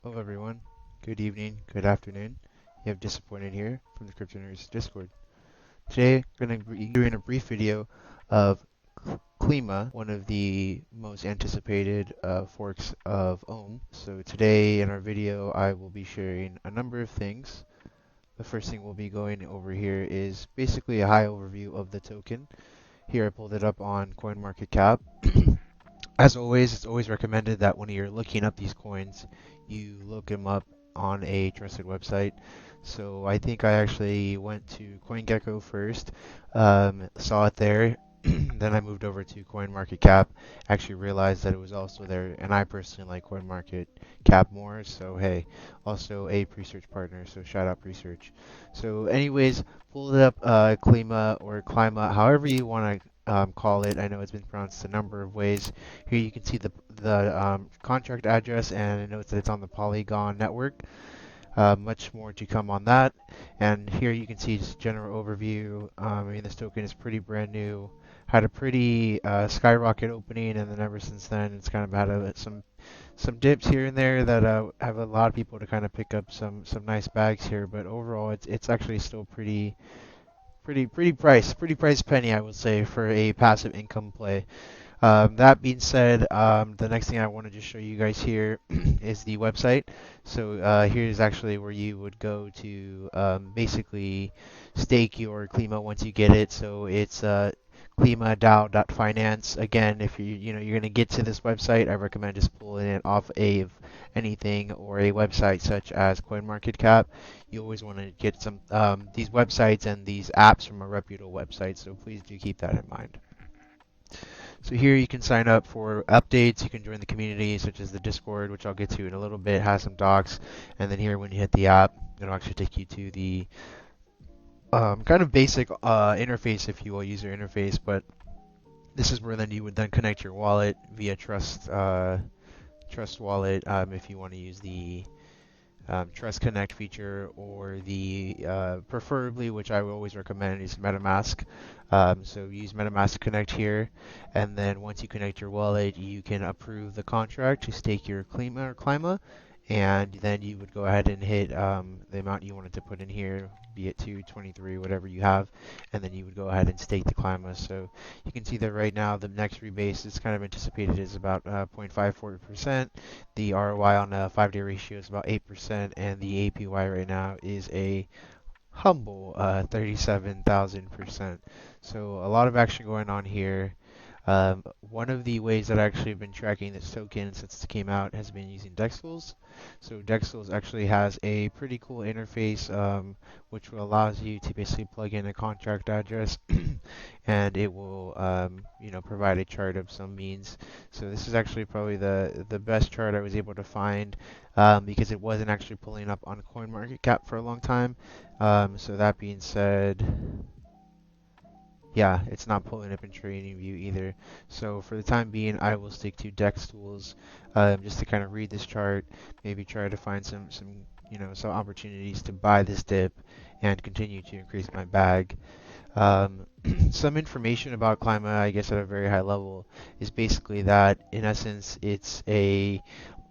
Hello everyone. Good evening, good afternoon. You have Disappointed here from the Crypto Nerds Discord. Today I'm going to be doing a brief video of Klima, one of the most anticipated forks of Ohm. So today in our video I will be sharing a number of things. The first thing we'll be going over here is basically a high overview of the token. Here I pulled it up on CoinMarketCap. As always, it's always recommended that when you're looking up these coins, you look them up on a trusted website. So I think I actually went to CoinGecko first, saw it there, then I moved over to CoinMarketCap, actually realized that it was also there, and I personally like CoinMarketCap more, so hey, also a research partner, so shout out research. So anyways, pulled it up, Klima or Klima, however you want to call it. I know it's been pronounced a number of ways. Here you can see the contract address, and it notes that it's on the Polygon network. Much more to come on that. And here you can see just general overview. I mean, this token is pretty brand new. Had a pretty skyrocket opening, and then ever since then, it's kind of had some dips here and there that have a lot of people to kind of pick up some nice bags here. But overall, it's actually still pretty price penny, I would say, for a passive income play. That being said, the next thing I want to just show you guys here is the website. So here's actually where you would go to basically stake your Klima once you get it. So it's Klima DAO.finance. Again, if you're gonna get to this website, I recommend just pulling it off of anything or a website such as CoinMarketCap. You always want to get some these websites and these apps from a reputable website. So please do keep that in mind. So here you can sign up for updates. You can join the community, such as the Discord, which I'll get to in a little bit, has some docs. And then here, when you hit the app, it'll actually take you to the kind of basic interface, if you will, user interface. But this is where then you would then connect your wallet via Trust Wallet if you want to use the Trust Connect feature, or the preferably, which I would always recommend, is MetaMask. So use MetaMask to connect here, and then once you connect your wallet, you can approve the contract to stake your Klima, and then you would go ahead and hit the amount you wanted to put in here, be it 223, whatever you have, and then you would go ahead and stake the Klima. So you can see that right now the next rebase is kind of anticipated is about 0.54%. The ROI on a 5-day ratio is about 8%, and the APY right now is a humble 37,000%. So a lot of action going on here. One of the ways that I actually have been tracking this token since it came out has been using Dexals. So Dexals actually has a pretty cool interface, which allows you to basically plug in a contract address, and it will, provide a chart of some means. So this is actually probably the best chart I was able to find, because it wasn't actually pulling up on CoinMarketCap for a long time. So that being said, yeah, it's not pulling up in TradingView either. So for the time being, I will stick to Dex tools, just to kind of read this chart, maybe try to find some opportunities to buy this dip and continue to increase my bag. Um, some information about Klima, I guess at a very high level, is basically that in essence it's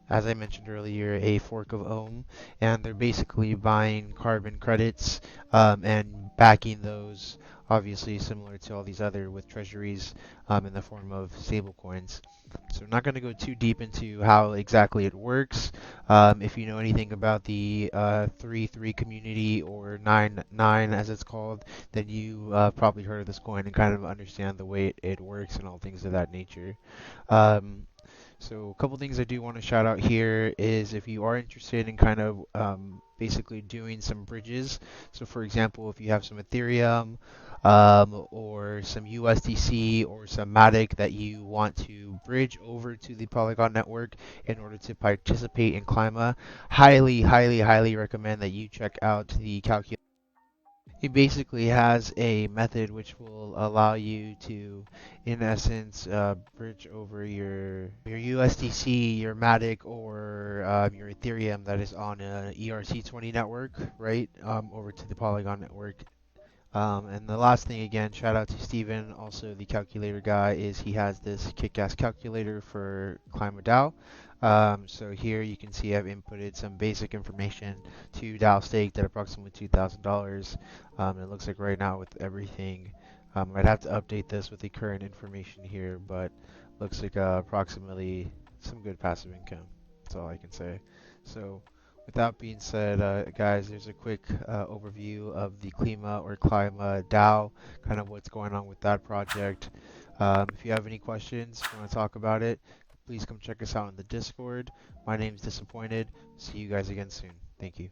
as I mentioned earlier, a fork of Ohm, and they're basically buying carbon credits, and backing those, obviously similar to all these other with treasuries, in the form of stable coins. So I'm not going to go too deep into how exactly it works. If you know anything about the 3-3 community, or 9-9 as it's called, then you probably heard of this coin and kind of understand the way it works and all things of that nature. Um, so a couple things I do want to shout out here is if you are interested in kind of basically doing some bridges. So for example, if you have some Ethereum, or some USDC or some Matic that you want to bridge over to the Polygon network in order to participate in Klima, highly recommend that you check out the calculator. It basically has a method which will allow you to, in essence, bridge over your USDC, your Matic, or your Ethereum that is on a ERC20 network, right, over to the Polygon network. And the last thing, again, shout out to Steven, also the calculator guy, is he has this kick-ass calculator for Klima DAO. So here you can see I've inputted some basic information to DAO staked at approximately $2,000. It looks like right now with everything, I'd have to update this with the current information here, but looks like approximately some good passive income. That's all I can say. So with that being said, guys, there's a quick overview of the Klima DAO, kind of what's going on with that project. If you have any questions, want to talk about it, please come check us out in the Discord. My name's Disappointed. See you guys again soon. Thank you.